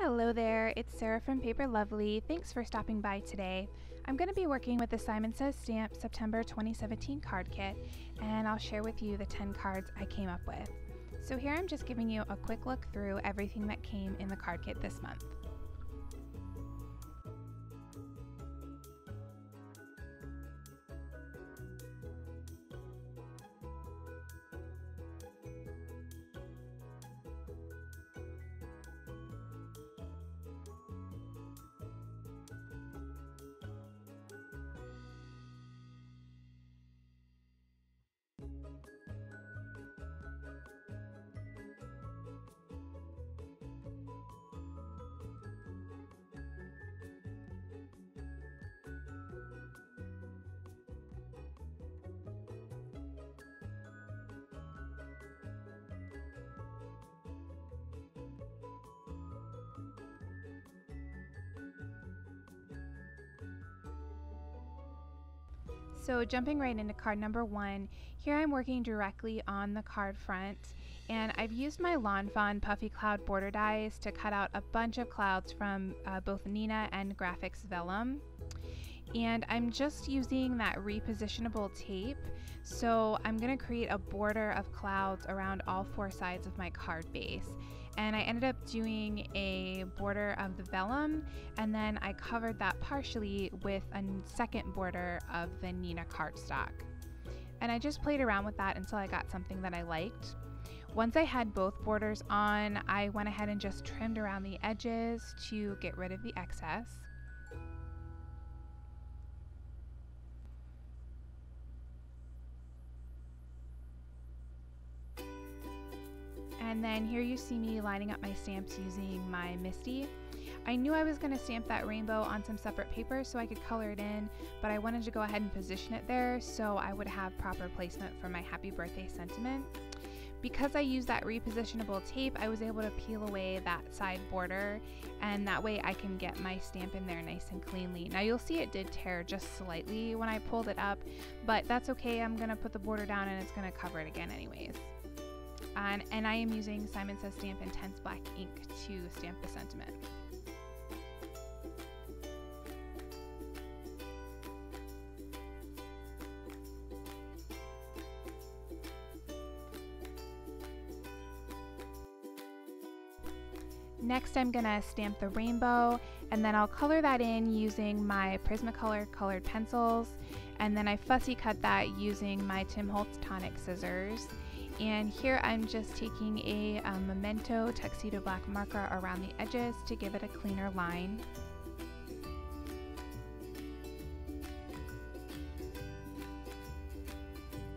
Hello there, it's Sarah from Paper Lovely. Thanks for stopping by today. I'm going to be working with the Simon Says Stamp September 2017 card kit, and I'll share with you the 10 cards I came up with. So here I'm just giving you a quick look through everything that came in the card kit this month. So jumping right into card number 1, here I'm working directly on the card front, and I've used my Lawn Fawn Puffy Cloud border dies to cut out a bunch of clouds from both Neenah and Graphics Vellum. And I'm just using that repositionable tape, so I'm going to create a border of clouds around all 4 sides of my card base. And I ended up doing a border of the vellum, and then I covered that partially with a second border of the Neenah cardstock. And I just played around with that until I got something that I liked. Once I had both borders on, I went ahead and just trimmed around the edges to get rid of the excess. And then here you see me lining up my stamps using my Misty. I knew I was going to stamp that rainbow on some separate paper so I could color it in, but I wanted to go ahead and position it there so I would have proper placement for my happy birthday sentiment. Because I used that repositionable tape, I was able to peel away that side border, and that way I can get my stamp in there nice and cleanly. Now you'll see it did tear just slightly when I pulled it up, but that's okay. I'm going to put the border down and it's going to cover it again anyways. And I am using Simon Says Stamp Intense Black ink to stamp the sentiment. Next I'm going to stamp the rainbow, and then I'll color that in using my Prismacolor colored pencils, and then I fussy cut that using my Tim Holtz Tonic scissors. And here I'm just taking a Memento Tuxedo Black marker around the edges to give it a cleaner line.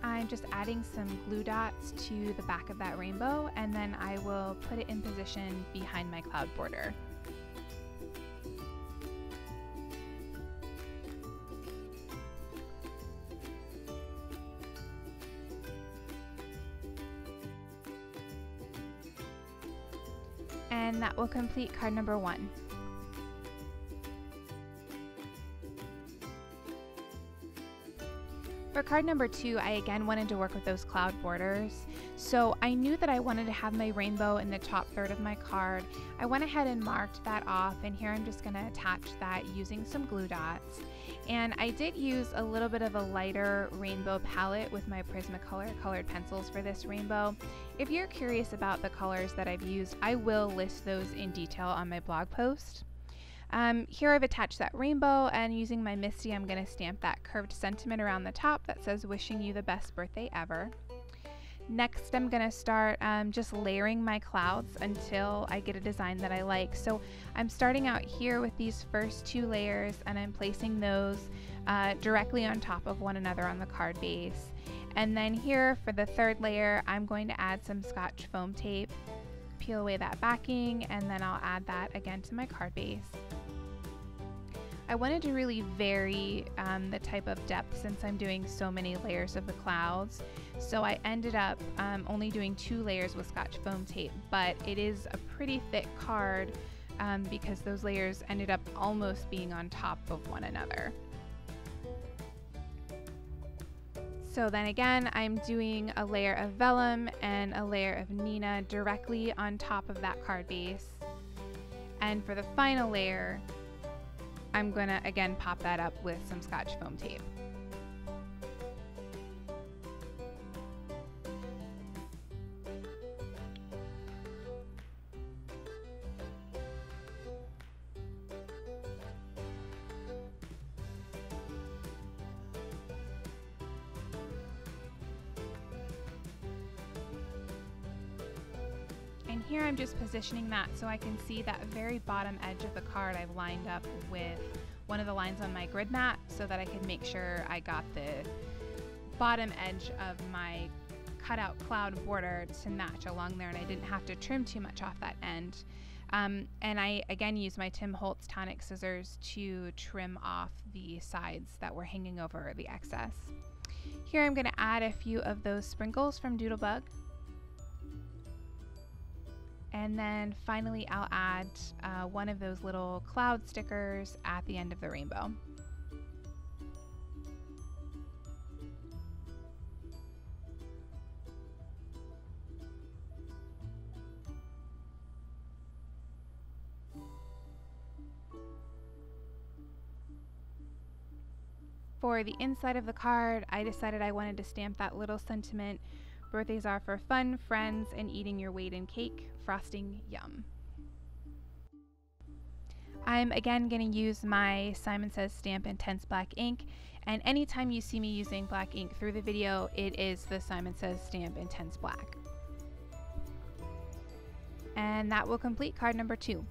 I'm just adding some glue dots to the back of that rainbow, and then I will put it in position behind my cloud border. And that will complete card number 1. For card number 2, I again wanted to work with those cloud borders. So I knew that I wanted to have my rainbow in the top third of my card. I went ahead and marked that off, and here I'm just going to attach that using some glue dots. And I did use a little bit of a lighter rainbow palette with my Prismacolor colored pencils for this rainbow. If you're curious about the colors that I've used, I will list those in detail on my blog post. Here I've attached that rainbow, and using my Misty I'm going to stamp that curved sentiment around the top that says wishing you the best birthday ever. Next I'm going to start just layering my clouds until I get a design that I like. So I'm starting out here with these first 2 layers, and I'm placing those directly on top of one another on the card base. And then here for the 3rd layer I'm going to add some Scotch foam tape, peel away that backing, and then I'll add that again to my card base. I wanted to really vary the type of depth since I'm doing so many layers of the clouds. So I ended up only doing 2 layers with Scotch foam tape, but it is a pretty thick card because those layers ended up almost being on top of one another. So then again, I'm doing a layer of vellum and a layer of Neenah directly on top of that card base. And for the final layer, I'm gonna again pop that up with some Scotch foam tape. And here I'm just positioning that so I can see that very bottom edge of the card I've lined up with one of the lines on my grid mat so that I can make sure I got the bottom edge of my cutout cloud border to match along there, and I didn't have to trim too much off that end. And I again use my Tim Holtz tonic scissors to trim off the sides that were hanging over the excess. Here I'm going to add a few of those sprinkles from Doodlebug. And then finally I'll add one of those little cloud stickers at the end of the rainbow. For the inside of the card, I decided I wanted to stamp that little sentiment: birthdays are for fun, friends, and eating your weight in cake. Frosting, yum. I'm again going to use my Simon Says Stamp Intense Black ink, and anytime you see me using black ink through the video, it is the Simon Says Stamp Intense Black. And that will complete card number 2.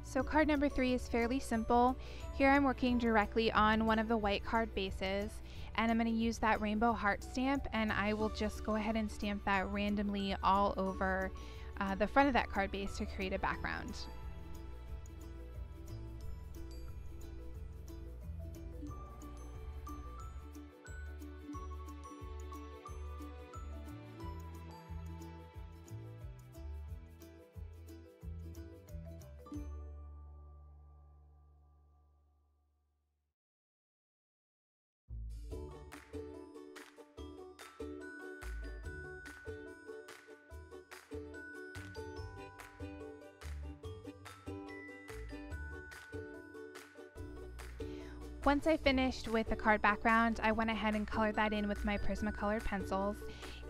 So card number 3 is fairly simple. Here I'm working directly on one of the white card bases, and I'm going to use that rainbow heart stamp, and I will just go ahead and stamp that randomly all over the front of that card base to create a background. Once I finished with the card background, I went ahead and colored that in with my Prismacolor pencils,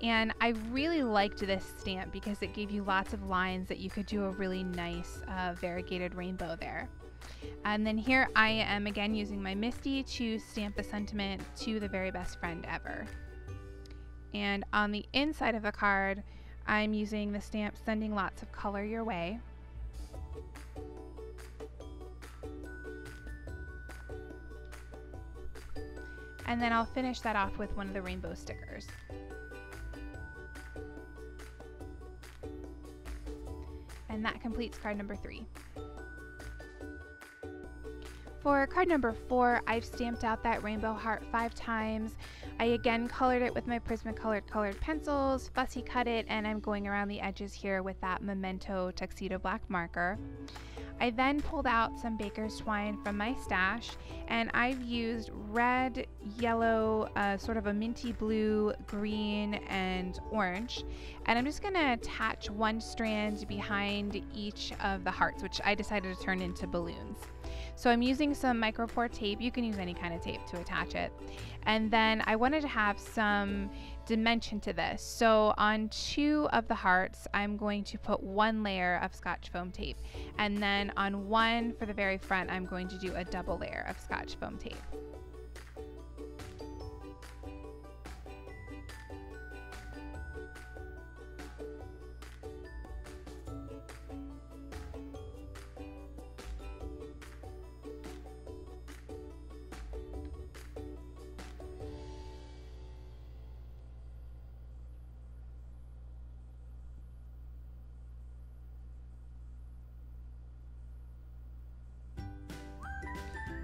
and I really liked this stamp because it gave you lots of lines that you could do a really nice variegated rainbow there. And then here I am again using my Misty to stamp the sentiment "to the very best friend ever." And on the inside of the card, I'm using the stamp "Sending lots of color your way." And then I'll finish that off with one of the rainbow stickers. And that completes card number 3. For card number 4, I've stamped out that rainbow heart 5 times. I again colored it with my Prismacolor colored pencils, fussy cut it, and I'm going around the edges here with that Memento Tuxedo Black marker. I then pulled out some baker's twine from my stash, and I've used red, yellow, sort of a minty blue, green, and orange. And I'm just going to attach one strand behind each of the hearts, which I decided to turn into balloons. So I'm using some micropore tape. You can use any kind of tape to attach it. And then I wanted to have some dimension to this. So on 2 of the hearts, I'm going to put 1 layer of Scotch foam tape. And then on 1 for the very front, I'm going to do a double layer of Scotch foam tape.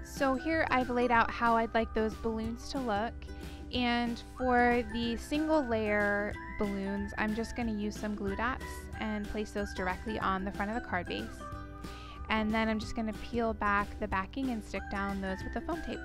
So here I've laid out how I'd like those balloons to look, and for the single layer balloons, I'm just going to use some glue dots and place those directly on the front of the card base. And then I'm just going to peel back the backing and stick down those with the foam tape.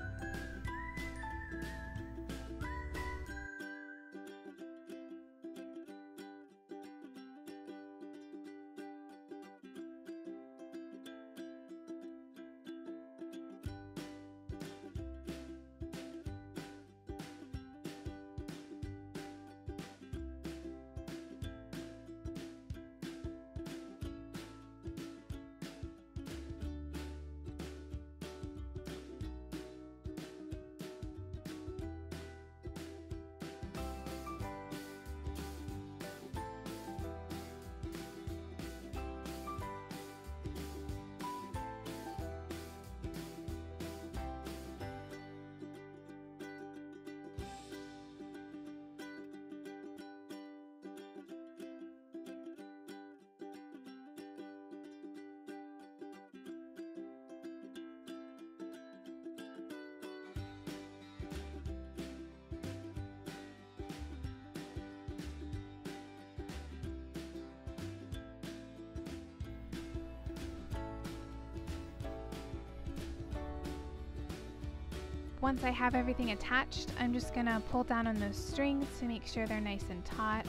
Once I have everything attached, I'm just gonna pull down on those strings to make sure they're nice and taut.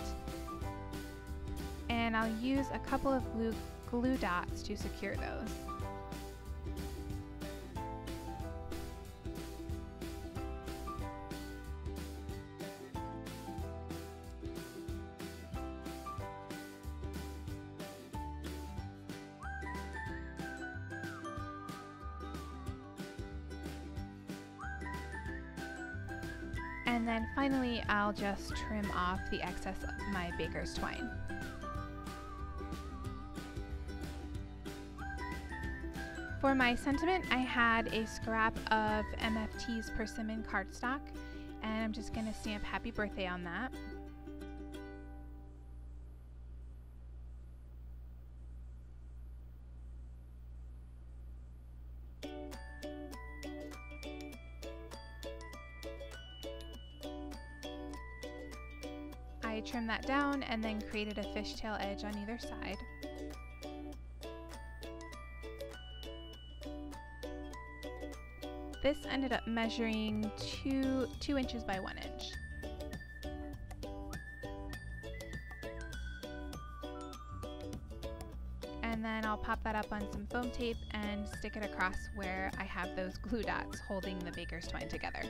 And I'll use a couple of glue dots to secure those. And then finally, I'll just trim off the excess of my baker's twine. For my sentiment, I had a scrap of MFT's Persimmon cardstock, and I'm just gonna stamp happy birthday on that. I trimmed that down and then created a fishtail edge on either side. This ended up measuring 2 inches by 1 inch. And then I'll pop that up on some foam tape and stick it across where I have those glue dots holding the baker's twine together.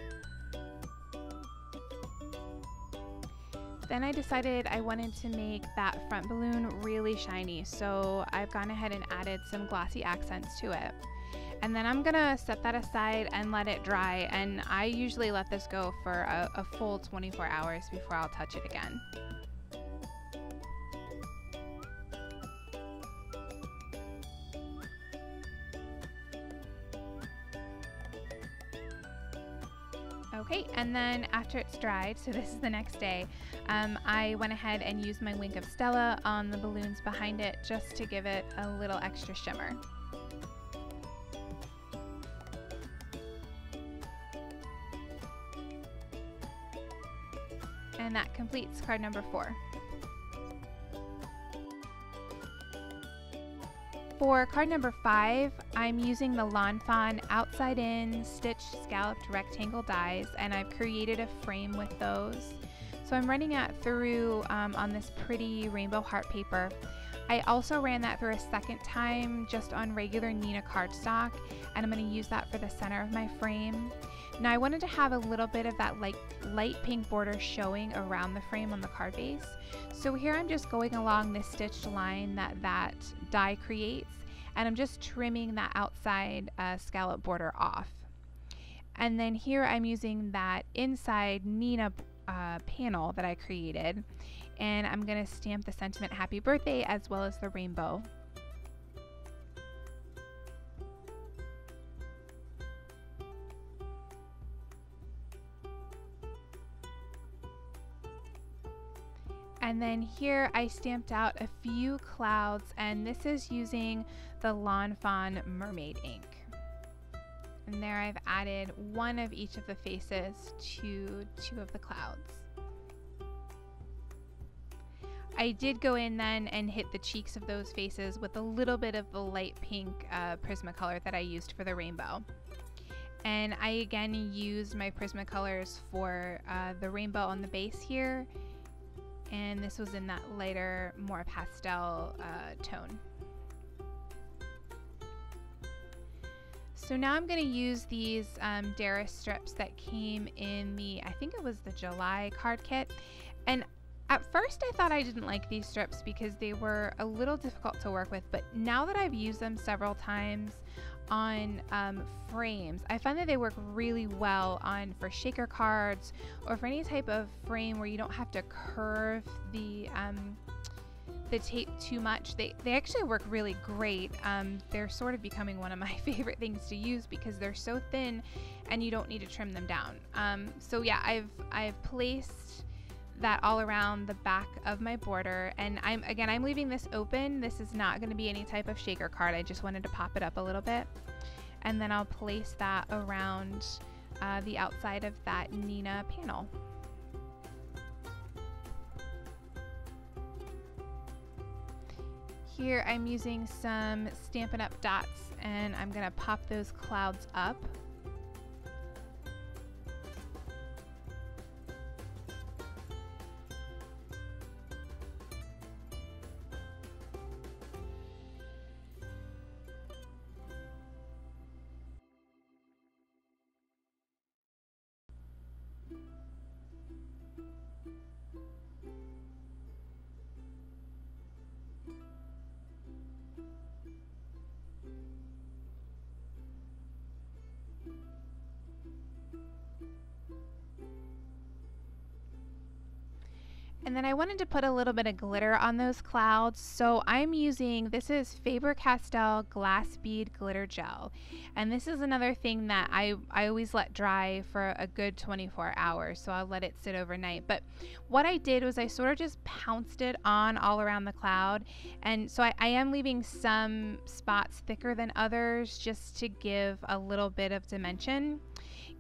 Then I decided I wanted to make that front balloon really shiny, so I've gone ahead and added some glossy accents to it. And then I'm gonna set that aside and let it dry, and I usually let this go for a full 24 hours before I'll touch it again. Okay, and then after it's dried, so this is the next day, I went ahead and used my Wink of Stella on the balloons behind it just to give it a little extra shimmer. And that completes card number 4. For card number 5, I'm using the Lawn Fawn outside in stitched scalloped rectangle dies, and I've created a frame with those. So I'm running that through on this pretty rainbow heart paper. I also ran that through a second time just on regular Neenah cardstock, and I'm going to use that for the center of my frame. Now I wanted to have a little bit of that light pink border showing around the frame on the card base. So here I'm just going along this stitched line that die creates, and I'm just trimming that outside scallop border off. And then here I'm using that inside Neenah panel that I created, and I'm going to stamp the sentiment happy birthday as well as the rainbow. And then here I stamped out a few clouds, and this is using the Lawn Fawn Mermaid ink. And there I've added one of each of the faces to 2 of the clouds. I did go in then and hit the cheeks of those faces with a little bit of the light pink Prismacolor that I used for the rainbow. And I again used my Prismacolors for the rainbow on the base here, and this was in that lighter, more pastel tone. So now I'm going to use these Darius strips that came in the, I think it was the July card kit. And at first I thought I didn't like these strips because they were a little difficult to work with, but now that I've used them several times on frames, I find that they work really well for shaker cards or for any type of frame where you don't have to curve the tape too much. They actually work really great. They're sort of becoming one of my favorite things to use because they're so thin and you don't need to trim them down. So yeah, I've placed that all around the back of my border, and I'm leaving this open. This is not going to be any type of shaker card. I just wanted to pop it up a little bit, and then I'll place that around the outside of that Neenah panel. Here I'm using some Stampin' Up! Dots, and I'm going to pop those clouds up. then I wanted to put a little bit of glitter on those clouds, so I'm using, this is Faber-Castell Glass Bead Glitter Gel. And this is another thing that I always let dry for a good 24 hours, so I'll let it sit overnight. But what I did was I sort of just pounced it on all around the cloud, and so I am leaving some spots thicker than others just to give a little bit of dimension.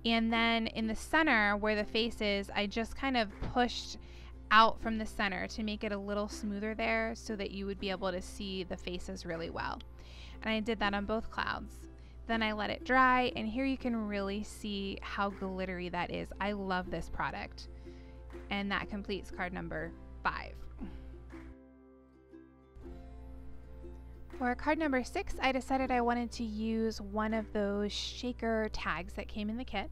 And then in the center where the face is, I just kind of pushed out from the center to make it a little smoother there so that you would be able to see the faces really well. And I did that on both clouds. Then I let it dry, and here you can really see how glittery that is. I love this product. And that completes card number 5. For card number 6, I decided I wanted to use one of those shaker tags that came in the kit.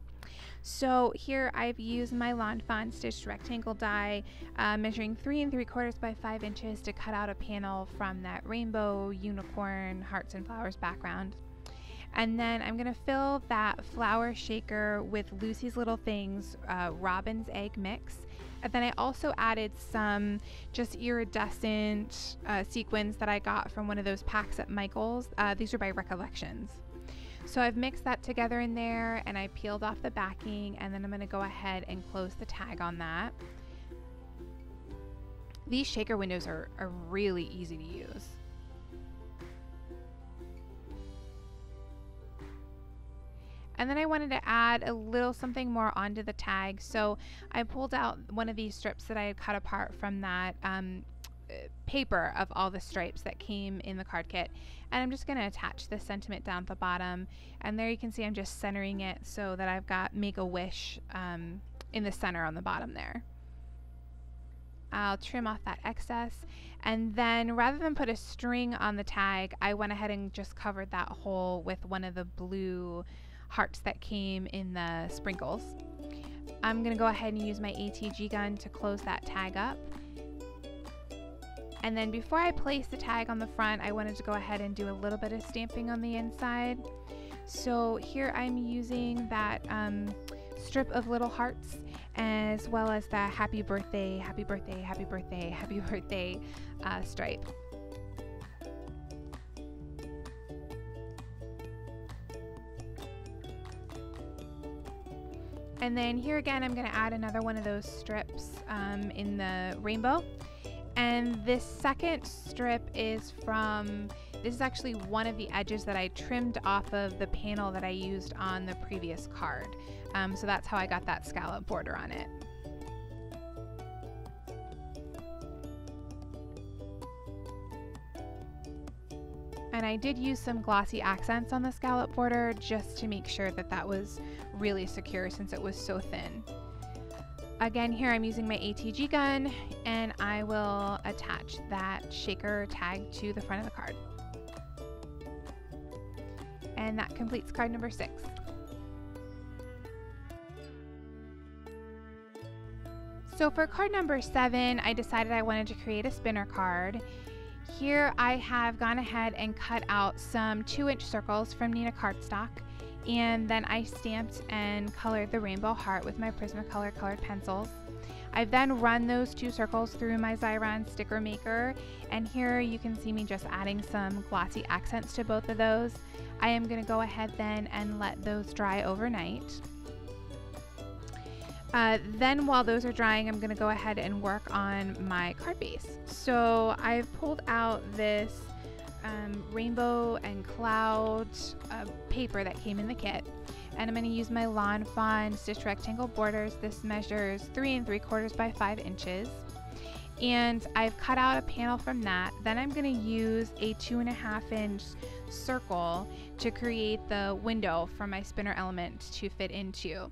So here I've used my Lawn Fawn stitched rectangle die, measuring 3 3/4 by 5 inches to cut out a panel from that rainbow, unicorn, hearts and flowers background. And then I'm going to fill that flower shaker with Lucy's Little Things Robin's Egg Mix. And then I also added some just iridescent sequins that I got from one of those packs at Michael's. These are by Recollections. So I've mixed that together in there, and I peeled off the backing, and then I'm going to go ahead and close the tag on that. These shaker windows are really easy to use. And then I wanted to add a little something more onto the tag, so I pulled out one of these strips that I had cut apart from that paper of all the stripes that came in the card kit, and I'm just going to attach this sentiment down at the bottom, and there you can see I'm just centering it so that I've got Make a Wish in the center on the bottom there. I'll trim off that excess, and then rather than put a string on the tag, I went ahead and just covered that hole with one of the blue hearts that came in the sprinkles. I'm going to go ahead and use my ATG gun to close that tag up. And then before I place the tag on the front, I wanted to go ahead and do a little bit of stamping on the inside. So here I'm using that strip of little hearts, as well as the happy birthday, happy birthday, happy birthday, happy birthday stripe. And then here again, I'm going to add another one of those strips in the rainbow. And this second strip is from, this is actually one of the edges that I trimmed off of the panel that I used on the previous card. So that's how I got that scallop border on it. And I did use some glossy accents on the scallop border just to make sure that that was really secure since it was so thin. Again, here I'm using my ATG gun, and I will attach that shaker tag to the front of the card. And that completes card number 6. So for card number 7, I decided I wanted to create a spinner card. Here I have gone ahead and cut out some 2-inch circles from Neenah Cardstock, and then I stamped and colored the rainbow heart with my Prismacolor colored pencils. I've then run those 2 circles through my Xyron sticker maker, and here you can see me just adding some glossy accents to both of those. I am going to go ahead then and let those dry overnight. Then while those are drying, I'm going to go ahead and work on my card base. So I've pulled out this rainbow and cloud paper that came in the kit, and I'm going to use my Lawn Fawn stitched rectangle borders. This measures 3 3/4 by 5 inches, and I've cut out a panel from that. Then I'm going to use a 2.5-inch circle to create the window for my spinner element to fit into.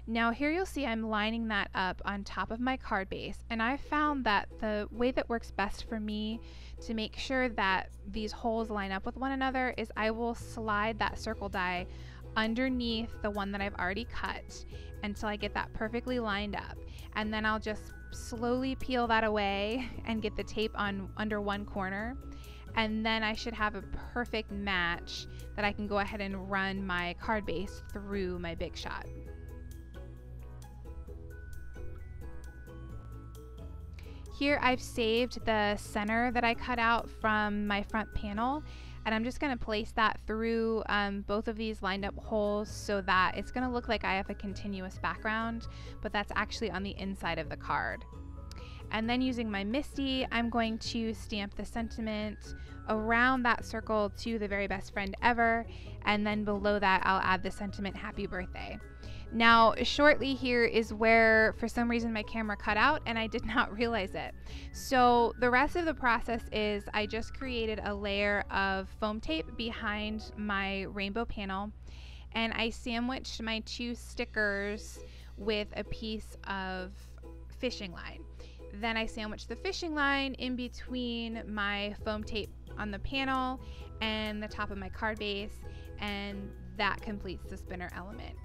Now here you'll see I'm lining that up on top of my card base, and I found that the way that works best for me to make sure that these holes line up with one another is I will slide that circle die underneath the one that I've already cut until I get that perfectly lined up, and then I'll just slowly peel that away and get the tape on under one corner, and then I should have a perfect match that I can go ahead and run my card base through my Big Shot. Here I've saved the center that I cut out from my front panel, and I'm just going to place that through both of these lined up holes so that it's going to look like I have a continuous background, but that's actually on the inside of the card. And then using my MISTI, I'm going to stamp the sentiment around that circle to the very best friend ever, and then below that I'll add the sentiment happy birthday. Now shortly here is where for some reason my camera cut out and I did not realize it. So the rest of the process is I just created a layer of foam tape behind my rainbow panel, and I sandwiched my 2 stickers with a piece of fishing line. Then I sandwiched the fishing line in between my foam tape on the panel and the top of my card base, and that completes the spinner element.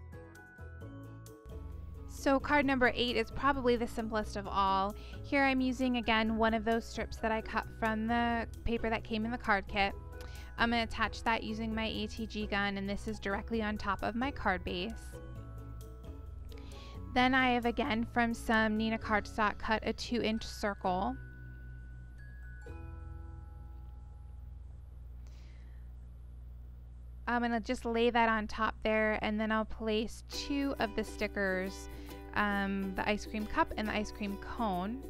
So card number 8 is probably the simplest of all. Here I'm using again one of those strips that I cut from the paper that came in the card kit. I'm going to attach that using my ATG gun, and this is directly on top of my card base. Then I have again from some Neenah cardstock cut a 2-inch circle. I'm going to just lay that on top there, and then I'll place 2 of the stickers, the ice cream cup and the ice cream cone.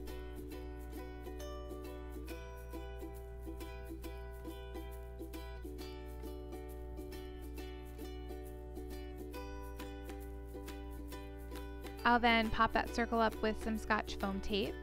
I'll then pop that circle up with some Scotch foam tape.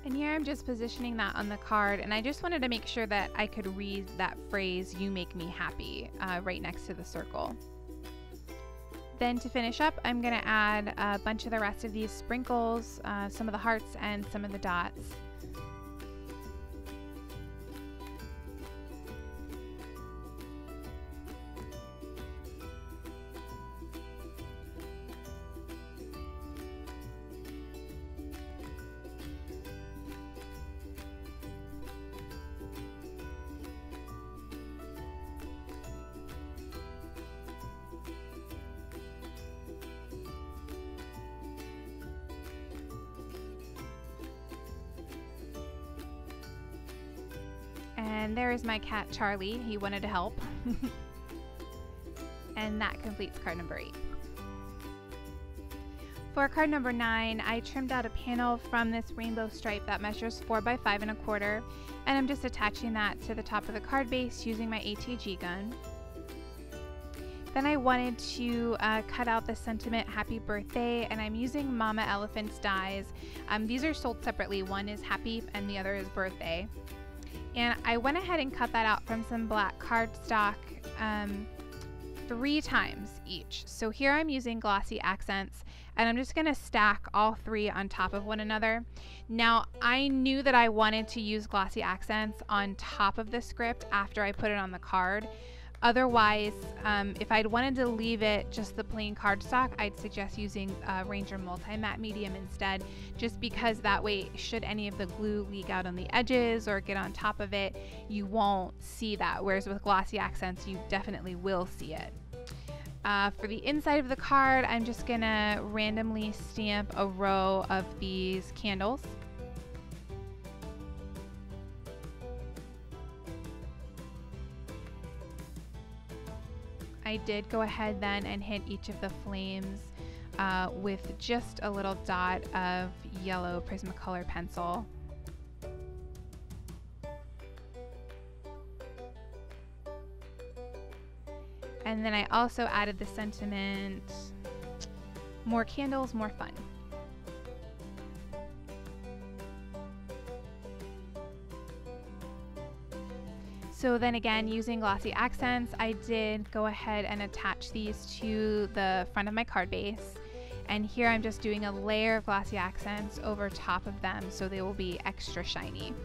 And here I'm just positioning that on the card, and I just wanted to make sure that I could read that phrase, "You make me happy," right next to the circle. Then to finish up, I'm going to add a bunch of the rest of these sprinkles, some of the hearts and some of the dots. And there is my cat Charlie. He wanted to help. And that completes card number 8. For card number 9, I trimmed out a panel from this rainbow stripe that measures 4 by 5 1/4, and I'm just attaching that to the top of the card base using my ATG gun. Then I wanted to cut out the sentiment happy birthday, and I'm using Mama Elephant's dies. These are sold separately. One is happy and the other is birthday. And I went ahead and cut that out from some black cardstock 3 times each. So here I'm using glossy accents, and I'm just going to stack all 3 on top of one another. Now I knew that I wanted to use glossy accents on top of the script after I put it on the card. Otherwise, if I'd wanted to leave it just the plain cardstock, I'd suggest using Ranger Multi-Matte Medium instead, just because that way, should any of the glue leak out on the edges or get on top of it, you won't see that, whereas with glossy accents, you definitely will see it. For the inside of the card, I'm just gonna randomly stamp a row of these candles. I did go ahead then and hit each of the flames with just a little dot of yellow Prismacolor pencil. And then I also added the sentiment, more candles, more fun. So then again, using glossy accents, I did go ahead and attach these to the front of my card base. And here I'm just doing a layer of glossy accents over top of them so they will be extra shiny.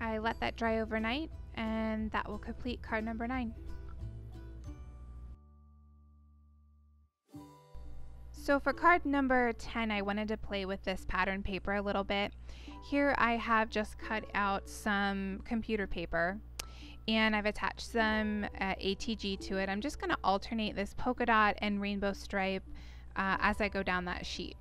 I let that dry overnight, and that will complete card number 9. So for card number 10, I wanted to play with this pattern paper a little bit. Here I have just cut out some computer paper, and I've attached some ATG to it. I'm just going to alternate this polka dot and rainbow stripe as I go down that sheet.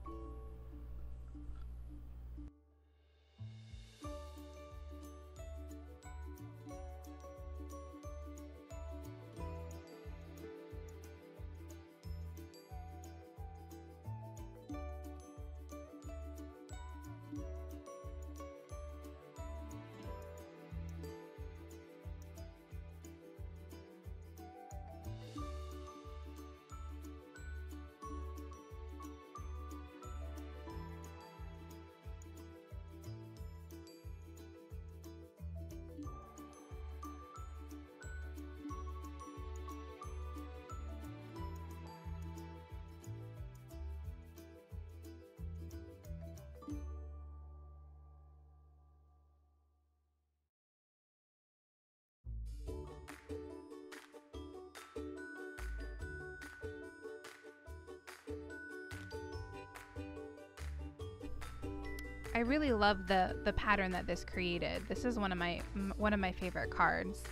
I really love the pattern that this created. This is one of my favorite cards.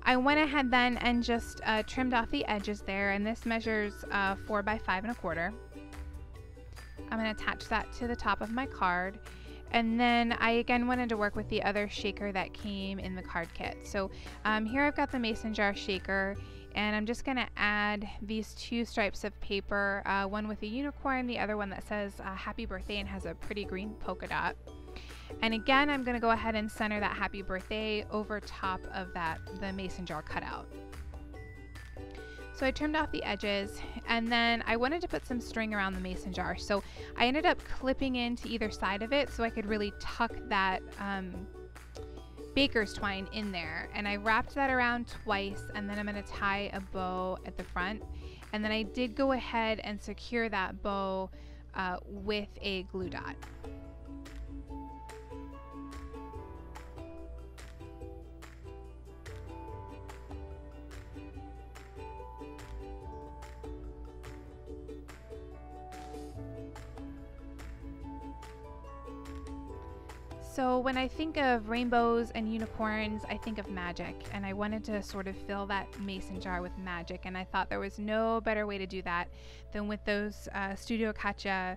I went ahead then and just trimmed off the edges there, and this measures 4 by 5 1/4. I'm going to attach that to the top of my card, and then I again wanted to work with the other shaker that came in the card kit. So here I've got the mason jar shaker, and I'm just going to add these 2 stripes of paper, one with a unicorn, the other one that says happy birthday and has a pretty green polka dot. And again, I'm going to go ahead and center that happy birthday over top of the mason jar cutout. So I trimmed off the edges, and then I wanted to put some string around the mason jar. So I ended up clipping into either side of it so I could really tuck that baker's twine in there. And I wrapped that around twice, and then I'm going to tie a bow at the front. And then I did go ahead and secure that bow with a glue dot. So when I think of rainbows and unicorns, I think of magic, and I wanted to sort of fill that mason jar with magic, and I thought there was no better way to do that than with those Studio Katja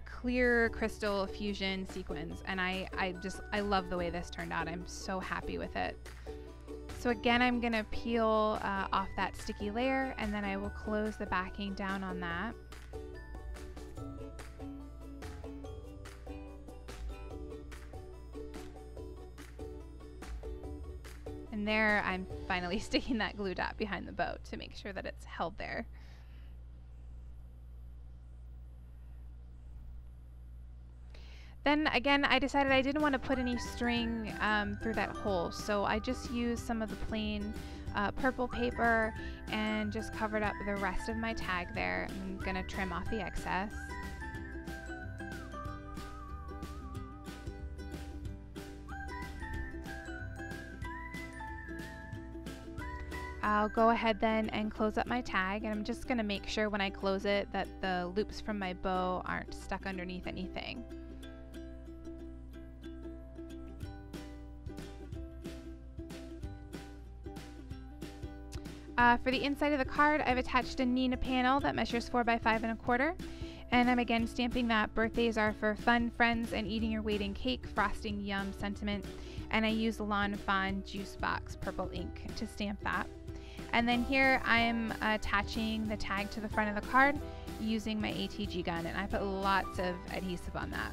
clear crystal fusion sequins, and I love the way this turned out. I'm so happy with it. So again, I'm going to peel off that sticky layer, and then I will close the backing down on that. And there I'm finally sticking that glue dot behind the bow to make sure that it's held there. Then again, I decided I didn't want to put any string through that hole, so I just used some of the plain purple paper and just covered up the rest of my tag there. I'm going to trim off the excess. I'll go ahead then and close up my tag, and I'm just going to make sure when I close it that the loops from my bow aren't stuck underneath anything. For the inside of the card, I've attached a Neenah panel that measures 4 by 5 1/4, and I'm again stamping that birthdays are for fun, friends, and eating your weight in cake, frosting, yum sentiment, and I use Lawn Fawn Juice Box purple ink to stamp that. And then here I'm attaching the tag to the front of the card using my ATG gun, and I put lots of adhesive on that.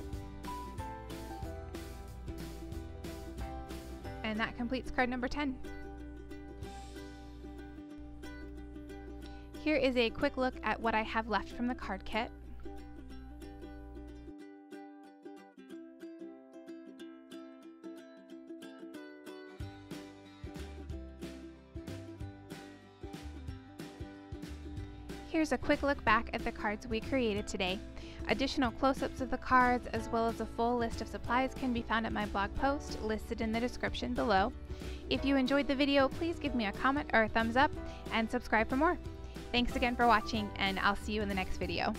And that completes card number 10. Here is a quick look at what I have left from the card kit. Here's a quick look back at the cards we created today. Additional close-ups of the cards as well as a full list of supplies can be found at my blog post listed in the description below. If you enjoyed the video, please give me a comment or a thumbs up and subscribe for more. Thanks again for watching, and I'll see you in the next video.